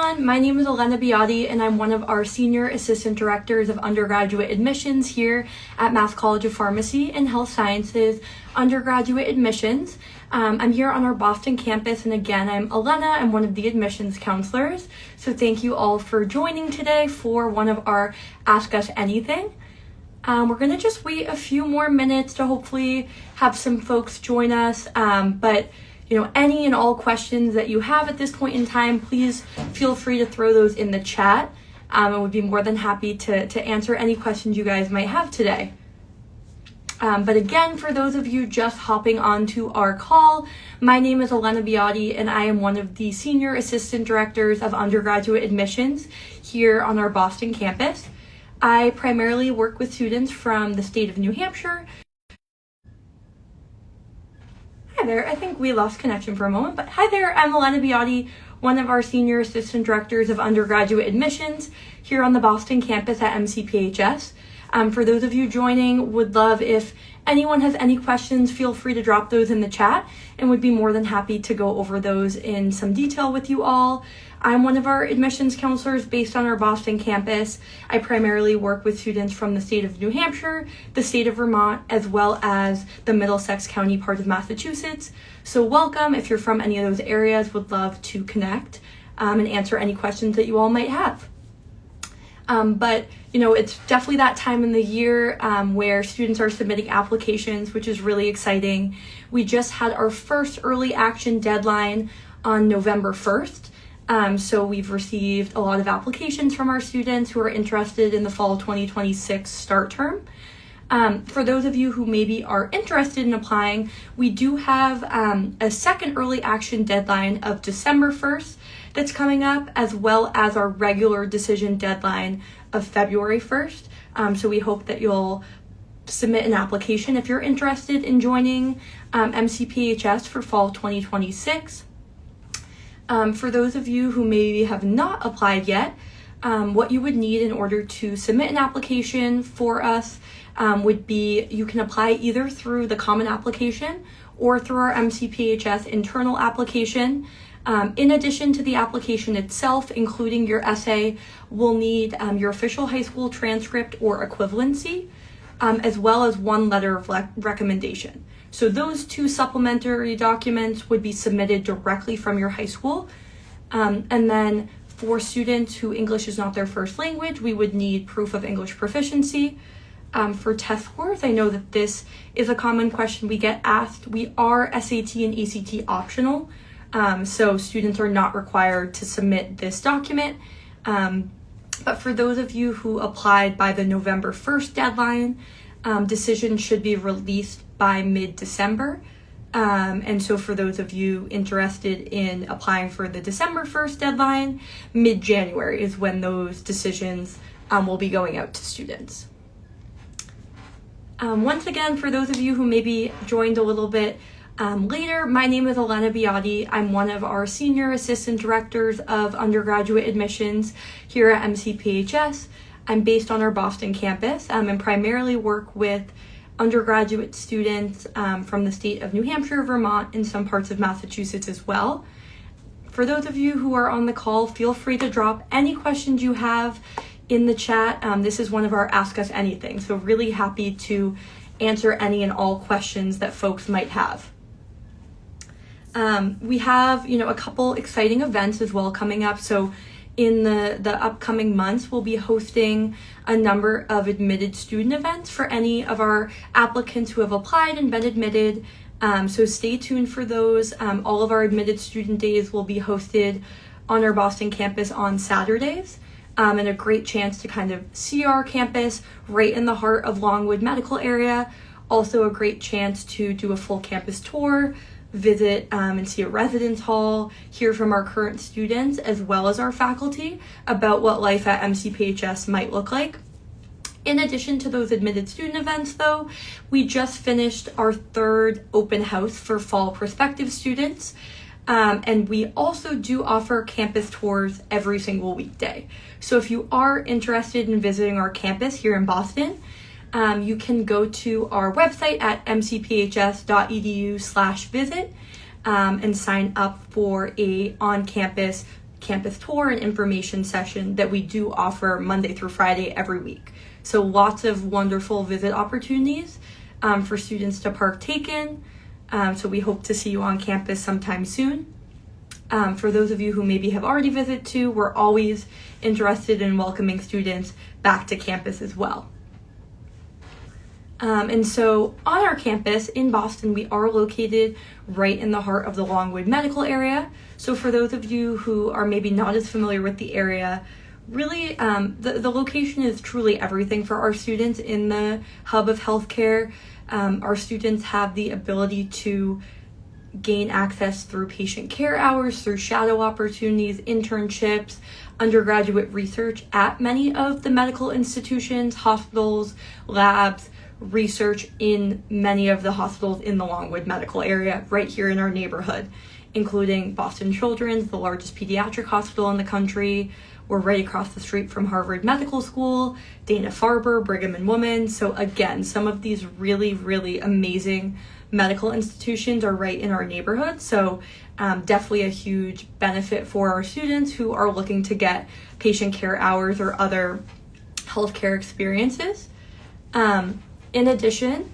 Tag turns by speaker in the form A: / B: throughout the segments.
A: everyone, my name is Elenna Beati and I'm one of our Senior Assistant Directors of Undergraduate Admissions here at Mass College of Pharmacy and Health Sciences Undergraduate Admissions. I'm here on our Boston campus, and again, I'm Elenna. I'm one of the admissions counselors. So thank you all for joining today for one of our Ask Us Anything. We're gonna just wait a few more minutes to hopefully have some folks join us, but any and all questions that you have at this point in time, please feel free to throw those in the chat. I would be more than happy to answer any questions you guys might have today. But again, for those of you just hopping onto our call, my name is Elenna Beati and I am one of the Senior Assistant Directors of Undergraduate Admissions here on our Boston campus. I primarily work with students from the state of New Hampshire. Hi there, I think we lost connection for a moment, but hi there, I'm Elenna Beati, one of our Senior Assistant Directors of Undergraduate Admissions here on the Boston campus at MCPHS. For those of you joining, would love if anyone has any questions, feel free to drop those in the chat and would be more than happy to go over those in some detail with you all. I'm one of our admissions counselors based on our Boston campus. I primarily work with students from the state of New Hampshire, the state of Vermont, as well as the Middlesex County part of Massachusetts. So welcome. If you're from any of those areas, would love to connect and answer any questions that you all might have. But it's definitely that time in the year where students are submitting applications, which is really exciting. We just had our first early action deadline on November 1st. So we've received a lot of applications from our students who are interested in the fall 2026 start term. For those of you who maybe are interested in applying, we do have a second early action deadline of December 1st that's coming up, as well as our regular decision deadline of February 1st. So we hope that you'll submit an application if you're interested in joining MCPHS for fall 2026. For those of you who maybe have not applied yet, what you would need in order to submit an application for us would be you can apply either through the common application or through our MCPHS internal application. In addition to the application itself, including your essay, we'll need your official high school transcript or equivalency, as well as one letter of recommendation. So those two supplementary documents would be submitted directly from your high school. And then for students who English is not their first language, we would need proof of English proficiency. For test scores, I know that this is a common question we get asked. We are SAT and ACT optional. So students are not required to submit this document. But for those of you who applied by the November 1st deadline, decisions should be released by mid-December. And so for those of you interested in applying for the December 1st deadline, mid-January is when those decisions will be going out to students. Once again, for those of you who maybe joined a little bit later, my name is Elenna Beati. I'm one of our Senior Assistant Directors of Undergraduate Admissions here at MCPHS. I'm based on our Boston campus and primarily work with undergraduate students from the state of New Hampshire, Vermont, and some parts of Massachusetts as well. For those of you who are on the call, feel free to drop any questions you have in the chat. This is one of our Ask Us Anything, so really happy to answer any and all questions that folks might have. We have, a couple exciting events as well coming up. So in the upcoming months, we'll be hosting a number of admitted student events for any of our applicants who have applied and been admitted. So stay tuned for those. All of our admitted student days will be hosted on our Boston campus on Saturdays. And a great chance to kind of see our campus right in the heart of Longwood Medical Area. Also a great chance to do a full campus tour, visit and see a residence hall, hear from our current students as well as our faculty about what life at MCPHS might look like. In addition to those admitted student events though, we just finished our third open house for fall prospective students. And we also do offer campus tours every single weekday. So if you are interested in visiting our campus here in Boston, you can go to our website at mcphs.edu/visit and sign up for a on-campus campus tour and information session that we do offer Monday through Friday every week. So lots of wonderful visit opportunities for students to partake in. So we hope to see you on campus sometime soon. For those of you who maybe have already visited too, we're always interested in welcoming students back to campus as well. And so on our campus in Boston, we are located right in the heart of the Longwood medical area. So for those of you who are maybe not as familiar with the area, really the location is truly everything for our students in the hub of healthcare. Our students have the ability to gain access through patient care hours, through shadow opportunities, internships, undergraduate research at many of the medical institutions, hospitals, labs, research in many of the hospitals in the Longwood medical area right here in our neighborhood, including Boston Children's, the largest pediatric hospital in the country. We're right across the street from Harvard Medical School, Dana-Farber, Brigham and Women's. So again, some of these really, really amazing medical institutions are right in our neighborhood. So definitely a huge benefit for our students who are looking to get patient care hours or other healthcare experiences. In addition,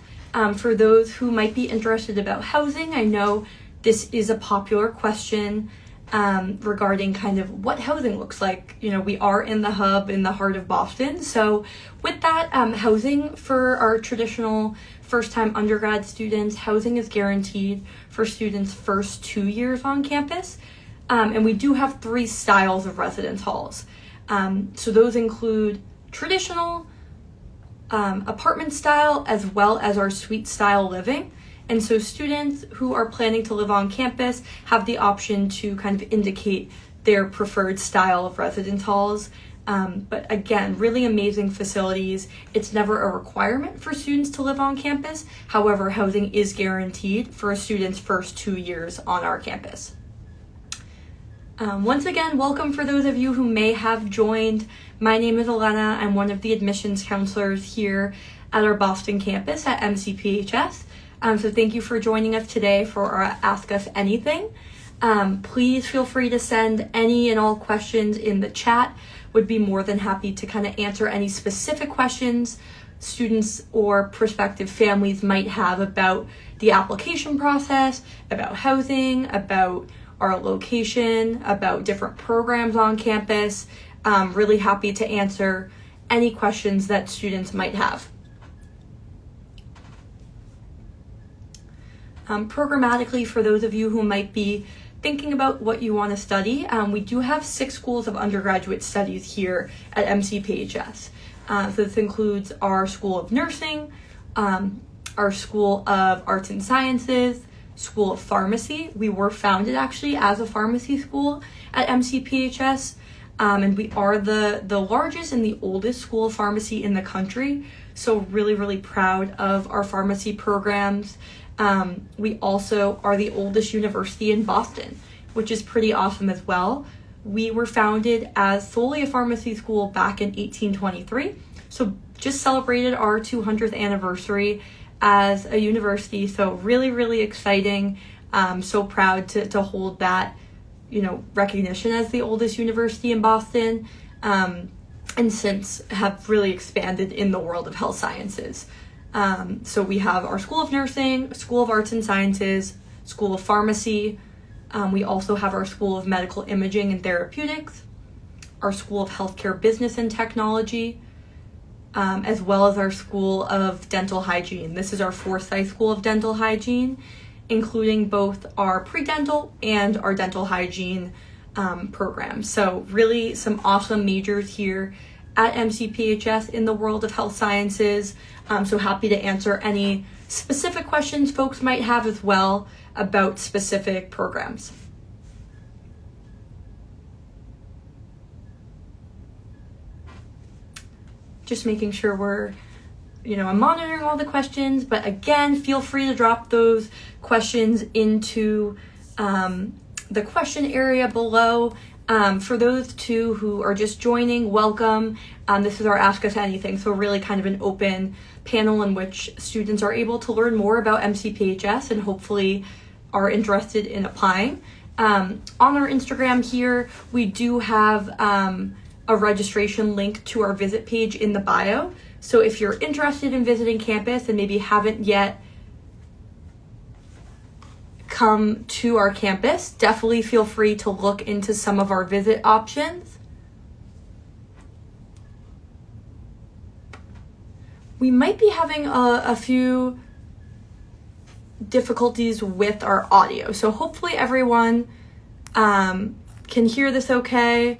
A: for those who might be interested about housing, I know this is a popular question regarding kind of what housing looks like. You know, we are in the hub in the heart of Boston. So with that, housing for our traditional first-time undergrad students, housing is guaranteed for students' first 2 years on campus. And we do have 3 styles of residence halls. So those include traditional, apartment style, as well as our suite style living. And so students who are planning to live on campus have the option to kind of indicate their preferred style of residence halls. But again, really amazing facilities. It's never a requirement for students to live on campus. However, housing is guaranteed for a student's first 2 years on our campus. Once again, welcome for those of you who may have joined. My name is Elenna. I'm one of the admissions counselors here at our Boston campus at MCPHS. So thank you for joining us today for our Ask Us Anything. Please feel free to send any and all questions in the chat. Would be more than happy to kind of answer any specific questions students or prospective families might have about the application process, about housing, about our location, about different programs on campus. Really happy to answer any questions that students might have. Programmatically, for those of you who might be thinking about what you want to study, we do have 6 schools of undergraduate studies here at MCPHS. So this includes our School of Nursing, our School of Arts and Sciences, School of Pharmacy. We were founded actually as a pharmacy school at MCPHS, and we are the largest and the oldest school of pharmacy in the country. So really, really proud of our pharmacy programs. We also are the oldest university in Boston, which is pretty awesome as well. We were founded as solely a pharmacy school back in 1823. So just celebrated our 200th anniversary as a university. So really, really exciting. So proud to hold that, recognition as the oldest university in Boston. And since have really expanded in the world of health sciences. So we have our School of Nursing, School of Arts and Sciences, School of Pharmacy. We also have our School of Medical Imaging and Therapeutics, our School of Healthcare Business and Technology, as well as our School of Dental Hygiene. This is our Forsyth School of Dental Hygiene, including both our pre-dental and our dental hygiene programs. So really some awesome majors here at MCPHS in the world of health sciences. So happy to answer any specific questions folks might have as well about specific programs. Just making sure we're, I'm monitoring all the questions, but again, feel free to drop those questions into the question area below. For those two who are just joining, welcome. This is our Ask Us Anything, so really kind of an open panel in which students are able to learn more about MCPHS and hopefully are interested in applying. On our Instagram here, we do have a registration link to our visit page in the bio. So if you're interested in visiting campus and maybe haven't yet come to our campus, definitely feel free to look into some of our visit options. We might be having a few difficulties with our audio, so hopefully everyone can hear this okay.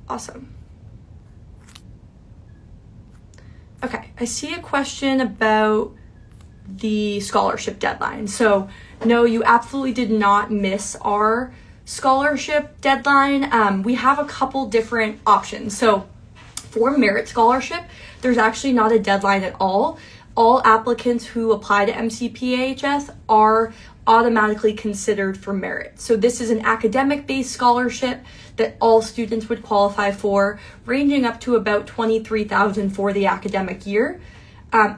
A: Awesome. Okay, I see a question about the scholarship deadline. So no, you absolutely did not miss our scholarship deadline. We have a couple different options. So for merit scholarship, there's actually not a deadline at all. All applicants who apply to MCPHS are automatically considered for merit. So this is an academic-based scholarship that all students would qualify for, ranging up to about $23,000 for the academic year.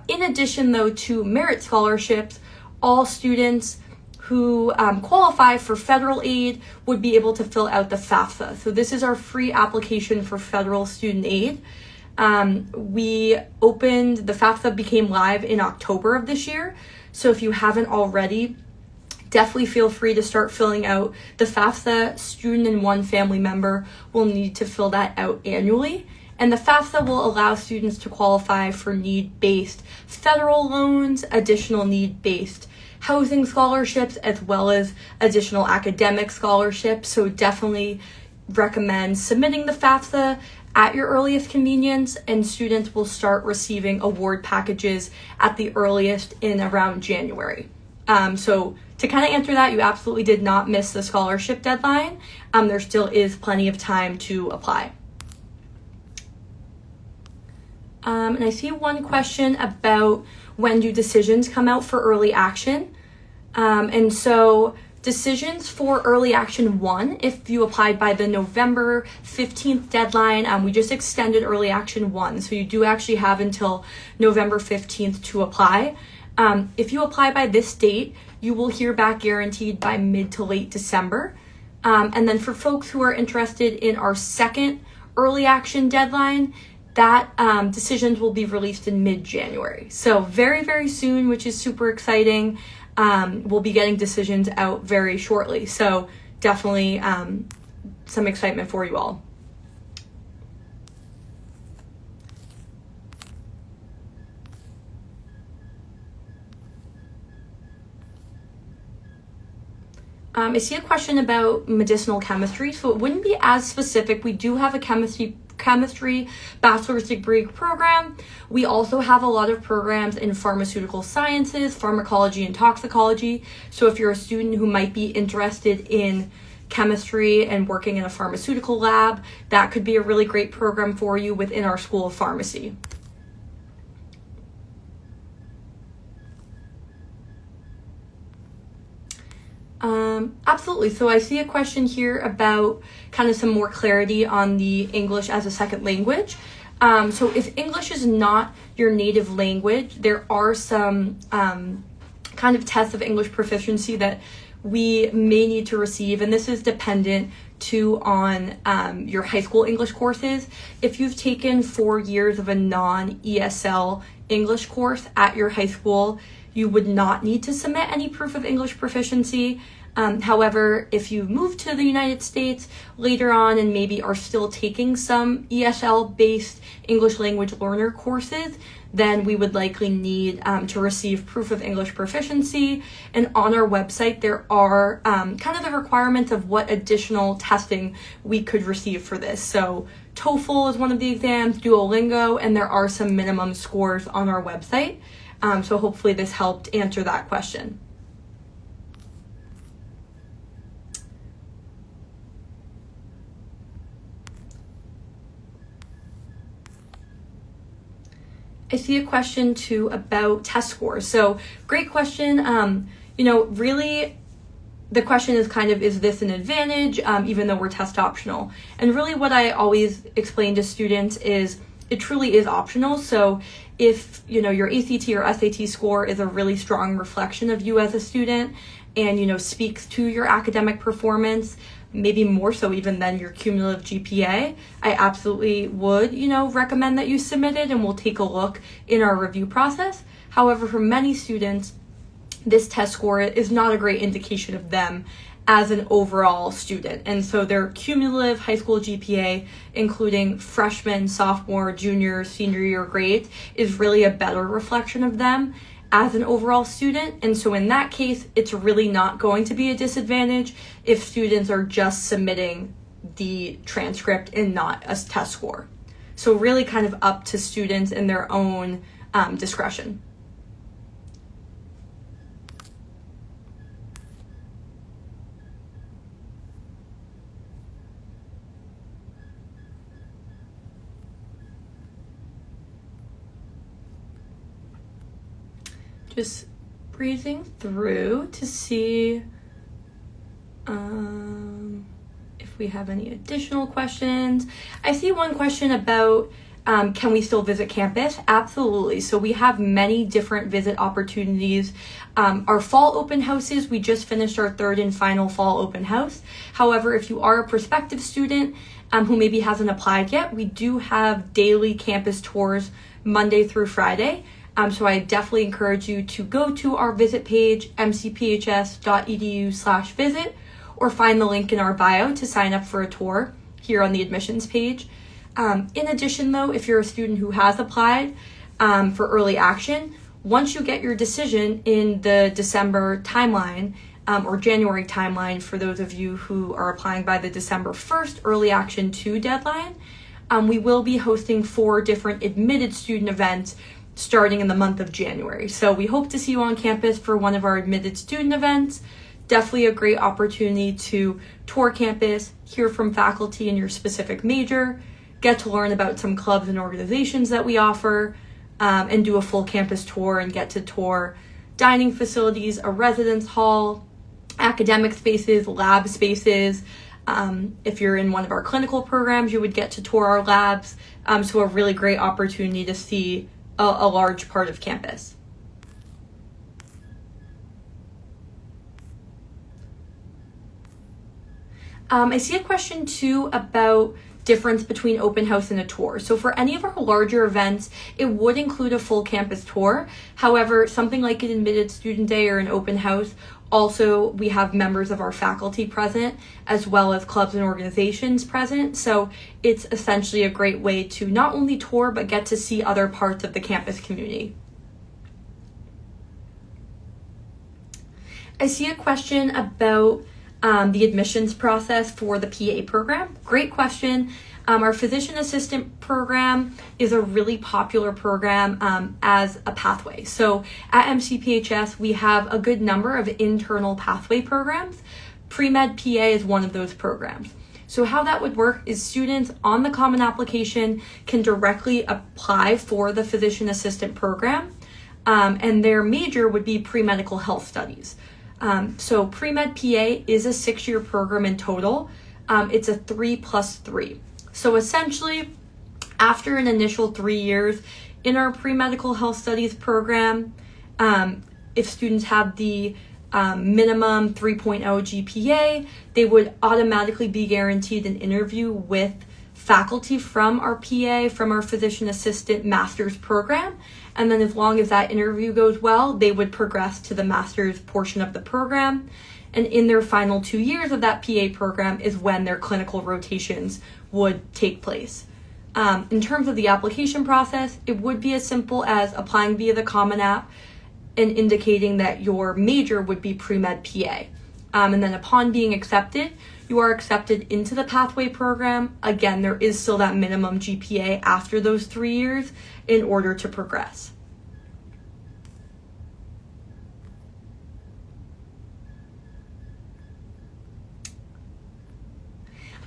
A: In addition, though, to merit scholarships, all students who qualify for federal aid would be able to fill out the FAFSA. So this is our free application for federal student aid. The FAFSA became live in October of this year. So if you haven't already, definitely feel free to start filling out the FAFSA. Student and one family member will need to fill that out annually. And the FAFSA will allow students to qualify for need-based federal loans, additional need-based housing scholarships, as well as additional academic scholarships. So definitely recommend submitting the FAFSA at your earliest convenience, and students will start receiving award packages at the earliest in around January. So to kind of answer that, you absolutely did not miss the scholarship deadline. There still is plenty of time to apply. And I see one question about when do decisions come out for early action. And so decisions for early action 1, if you applied by the November 15th deadline, we just extended early action 1. So you do actually have until November 15th to apply. If you apply by this date, you will hear back guaranteed by mid to late December. And then for folks who are interested in our second early action deadline, that decisions will be released in mid-January. So very, very soon, which is super exciting. We'll be getting decisions out very shortly. So definitely some excitement for you all. I see a question about medicinal chemistry, so it wouldn't be as specific. We do have a chemistry bachelor's degree program. We also have a lot of programs in pharmaceutical sciences, pharmacology, and toxicology. So if you're a student who might be interested in chemistry and working in a pharmaceutical lab, that could be a really great program for you within our School of Pharmacy. Absolutely. So I see a question here about kind of some more clarity on the English as a second language. So if English is not your native language, there are some kind of tests of English proficiency that we may need to receive, and this is dependent too on your high school English courses. If you've taken 4 years of a non-ESL English course at your high school, you would not need to submit any proof of English proficiency. However, if you move to the United States later on and maybe are still taking some ESL-based English language learner courses, then we would likely need to receive proof of English proficiency. And on our website, there are kind of the requirements of what additional testing we could receive for this. So TOEFL is one of the exams, Duolingo, and there are some minimum scores on our website. So hopefully this helped answer that question. I see a question too about test scores. So great question. Really the question is kind of, is this an advantage, even though we're test optional? And really what I always explain to students is it truly is optional. So if your ACT or SAT score is a really strong reflection of you as a student and, speaks to your academic performance, maybe more so even than your cumulative GPA, I absolutely would, recommend that you submit it, and we'll take a look in our review process. However, for many students, this test score is not a great indication of them as an overall student. And so their cumulative high school GPA, including freshman, sophomore, junior, senior year grades, is really a better reflection of them as an overall student. And so in that case, it's really not going to be a disadvantage if students are just submitting the transcript and not a test score. So really kind of up to students and their own discretion. Just breezing through to see if we have any additional questions. I see one question about can we still visit campus? Absolutely. So we have many different visit opportunities. Our fall open houses, we just finished our third and final fall open house. However, if you are a prospective student who maybe hasn't applied yet, we do have daily campus tours Monday through Friday. So I definitely encourage you to go to our visit page, mcphs.edu/visit, or find the link in our bio to sign up for a tour here on the admissions page. In addition, though, if you're a student who has applied for early action, once you get your decision in the December timeline, or January timeline for those of you who are applying by the December 1st early action 2 deadline, we will be hosting 4 different admitted student events starting in the month of January. So we hope to see you on campus for one of our admitted student events. Definitely a great opportunity to tour campus, hear from faculty in your specific major, get to learn about some clubs and organizations that we offer, and do a full campus tour and get to tour dining facilities, a residence hall, academic spaces, lab spaces. If you're in one of our clinical programs, you would get to tour our labs. So a really great opportunity to see a large part of campus. I see a question too about difference between open house and a tour. So for any of our larger events, it would include a full campus tour. However, something like an admitted student day or an open house, also we have members of our faculty present as well as clubs and organizations present. So it's essentially a great way to not only tour but get to see other parts of the campus community. I see a question about the admissions process for the PA program. Great question. Our physician assistant program is a really popular program as a pathway. So at MCPHS, we have a good number of internal pathway programs. Pre-Med PA is one of those programs. So how that would work is students on the Common Application can directly apply for the physician assistant program, and their major would be pre-medical health studies. So Pre-Med PA is a 6-year program in total. It's a 3+3. So essentially, after an initial 3 years in our pre-medical health studies program, if students have the minimum 3.0 GPA, they would automatically be guaranteed an interview with faculty from our PA, from our physician assistant master's program. And then as long as that interview goes well, they would progress to the master's portion of the program. And in their final 2 years of that PA program is when their clinical rotations would take place. In terms of the application process, it would be as simple as applying via the Common App and indicating that your major would be Pre-Med PA. And then upon being accepted, you are accepted into the pathway program. Again, there is still that minimum GPA after those 3 years in order to progress.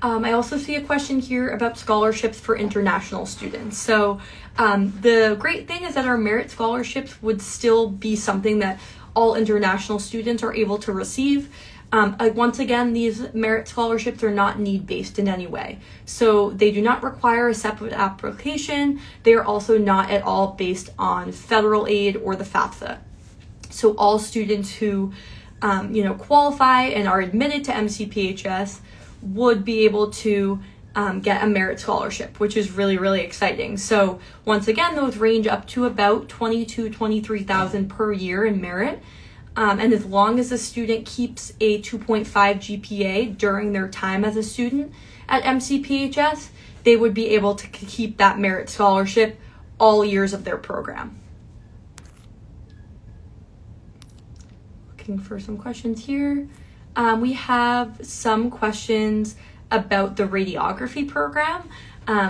A: I also see a question here about scholarships for international students. So the great thing is that our merit scholarships would still be something that all international students are able to receive. Once again, these merit scholarships are not need-based in any way. So they do not require a separate application. They are also not at all based on federal aid or the FAFSA. So all students who qualify and are admitted to MCPHS would be able to get a merit scholarship, which is really, really exciting. So once again, those range up to about $22,000-23,000 per year in merit. And as long as the student keeps a 2.5 GPA during their time as a student at MCPHS, they would be able to keep that merit scholarship all years of their program. Looking for some questions here. We have some questions about the radiography program.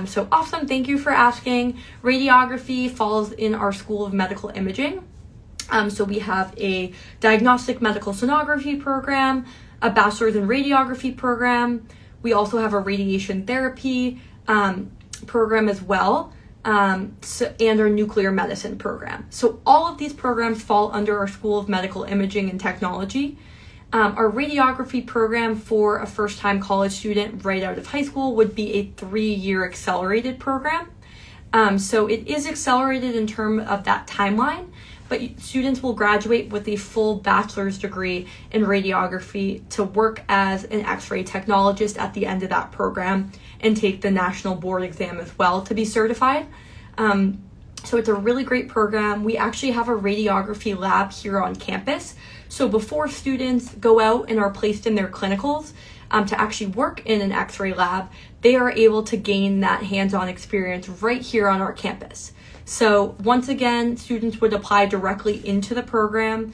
A: So awesome, thank you for asking. Radiography falls in our School of Medical Imaging. So we have a diagnostic medical sonography program, a bachelor's in radiography program. We also have a radiation therapy program as well, and our nuclear medicine program. So all of these programs fall under our School of Medical Imaging and Technology. Our radiography program for a first-time college student right out of high school would be a 3-year accelerated program. So it is accelerated in terms of that timeline, but students will graduate with a full bachelor's degree in radiography to work as an X-ray technologist at the end of that program and take the national board exam as well to be certified. So it's a really great program. We actually have a radiography lab here on campus. So before students go out and are placed in their clinicals to actually work in an X-ray lab, they are able to gain that hands-on experience right here on our campus. So once again, students would apply directly into the program.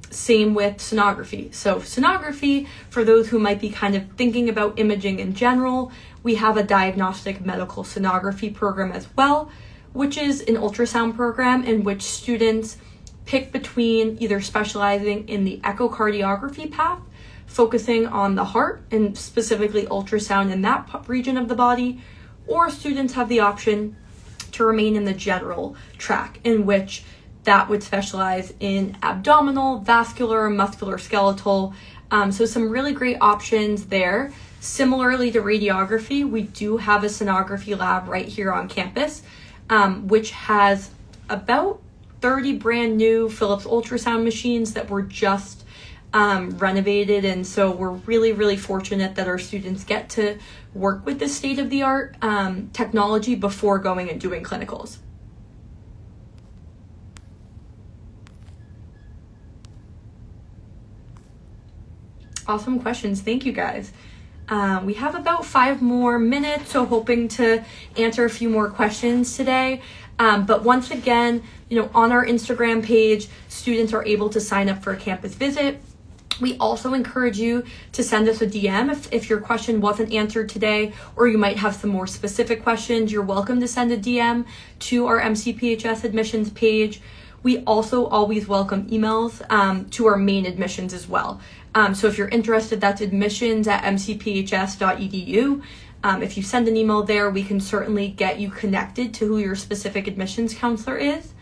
A: Same with sonography. So sonography, for those who might be kind of thinking about imaging in general, we have a diagnostic medical sonography program as well, which is an ultrasound program in which students pick between either specializing in the echocardiography path, focusing on the heart and specifically ultrasound in that region of the body, or students have the option to remain in the general track, in which that would specialize in abdominal, vascular, musculoskeletal. So some really great options there. Similarly to radiography, we do have a sonography lab right here on campus, which has about 30 brand new Philips ultrasound machines that were just renovated. And so we're really, really fortunate that our students get to work with this state-of-the-art technology before going and doing clinicals. Awesome questions. Thank you, guys. We have about 5 more minutes, so hoping to answer a few more questions today. But once again, on our Instagram page, students are able to sign up for a campus visit. We also encourage you to send us a DM if your question wasn't answered today, or you might have some more specific questions. You're welcome to send a DM to our MCPHS admissions page. We also always welcome emails to our main admissions as well. So if you're interested, that's admissions@mcphs.edu. If you send an email there, we can certainly get you connected to who your specific admissions counselor is.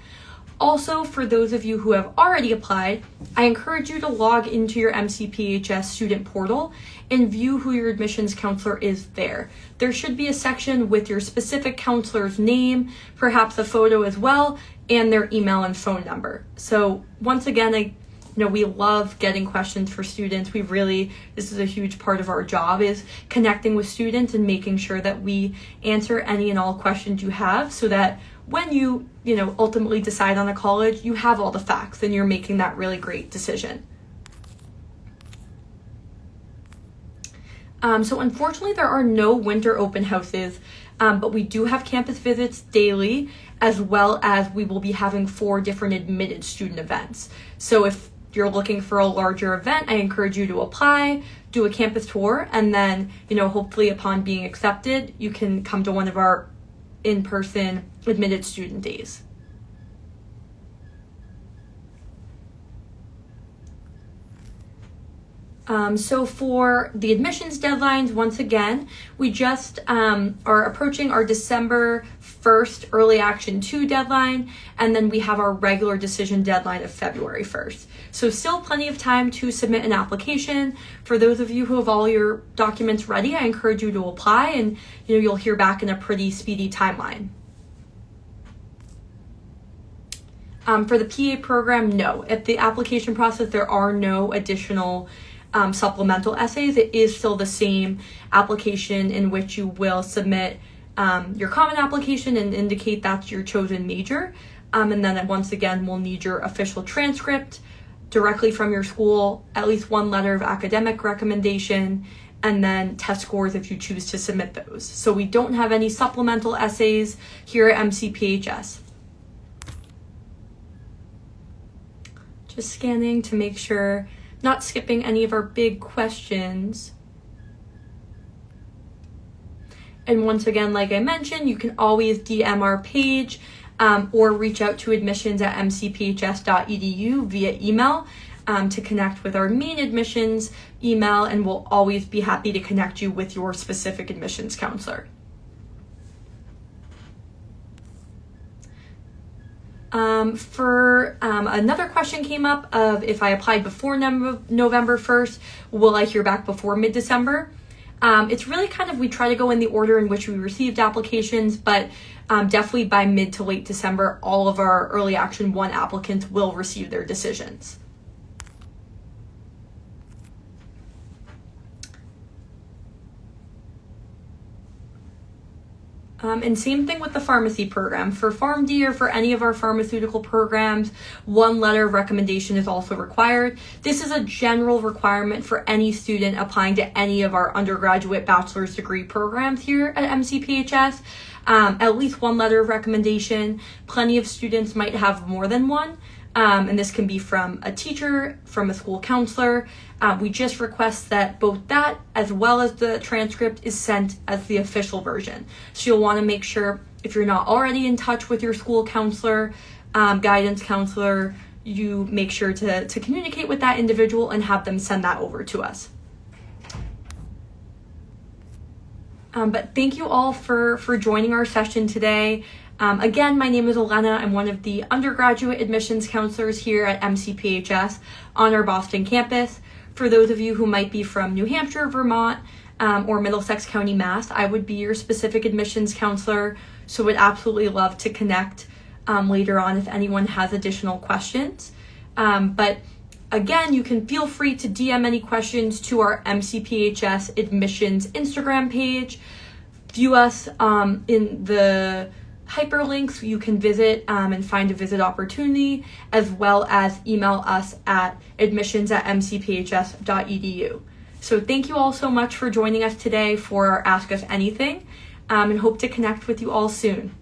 A: Also, for those of you who have already applied, I encourage you to log into your MCPHS student portal and view who your admissions counselor is there. There should be a section with your specific counselor's name, perhaps a photo as well, and their email and phone number. So once again, we love getting questions for students. This is a huge part of our job, is connecting with students and making sure that we answer any and all questions you have, so that when you ultimately decide on a college, you have all the facts and you're making that really great decision. So unfortunately, there are no winter open houses, but we do have campus visits daily, as well as we will be having 4 different admitted student events. So if you're looking for a larger event, I encourage you to apply, do a campus tour, and then, hopefully upon being accepted, you can come to one of our in-person admitted student days. So for the admissions deadlines, once again, we just are approaching our December 1st early action 2 deadline, and then we have our regular decision deadline of February 1st. So still plenty of time to submit an application. For those of you who have all your documents ready, I encourage you to apply, and you'll hear back in a pretty speedy timeline. For the PA program, no. At the application process, there are no additional supplemental essays. It is still the same application in which you will submit your common application and indicate that's your chosen major. And then once again, we'll need your official transcript directly from your school, at least one letter of academic recommendation, and then test scores if you choose to submit those. So we don't have any supplemental essays here at MCPHS. Just scanning to make sure, not skipping any of our big questions. And once again, like I mentioned, you can always DM our page or reach out to admissions@mcphs.edu via email to connect with our main admissions email, and we'll always be happy to connect you with your specific admissions counselor. Another question came up of if I applied before November 1st, will I hear back before mid-December? It's really kind of, we try to go in the order in which we received applications, but definitely by mid to late December, all of our Early Action 1 applicants will receive their decisions. And same thing with the pharmacy program. For PharmD or for any of our pharmaceutical programs, one letter of recommendation is also required. This is a general requirement for any student applying to any of our undergraduate bachelor's degree programs here at MCPHS. At least one letter of recommendation. Plenty of students might have more than one. And this can be from a teacher, from a school counselor. We just request that both that as well as the transcript is sent as the official version. So you'll want to make sure, if you're not already in touch with your school counselor, guidance counselor, you make sure to communicate with that individual and have them send that over to us. But thank you all for joining our session today. Again, my name is Elenna. I'm one of the undergraduate admissions counselors here at MCPHS on our Boston campus. For those of you who might be from New Hampshire, Vermont, or Middlesex County, Mass, I would be your specific admissions counselor, so would absolutely love to connect later on if anyone has additional questions. But again, you can feel free to DM any questions to our MCPHS admissions Instagram page. View us in the hyperlinks you can visit and find a visit opportunity, as well as email us at admissions@mcphs.edu. So thank you all so much for joining us today for our Ask Us Anything, and hope to connect with you all soon.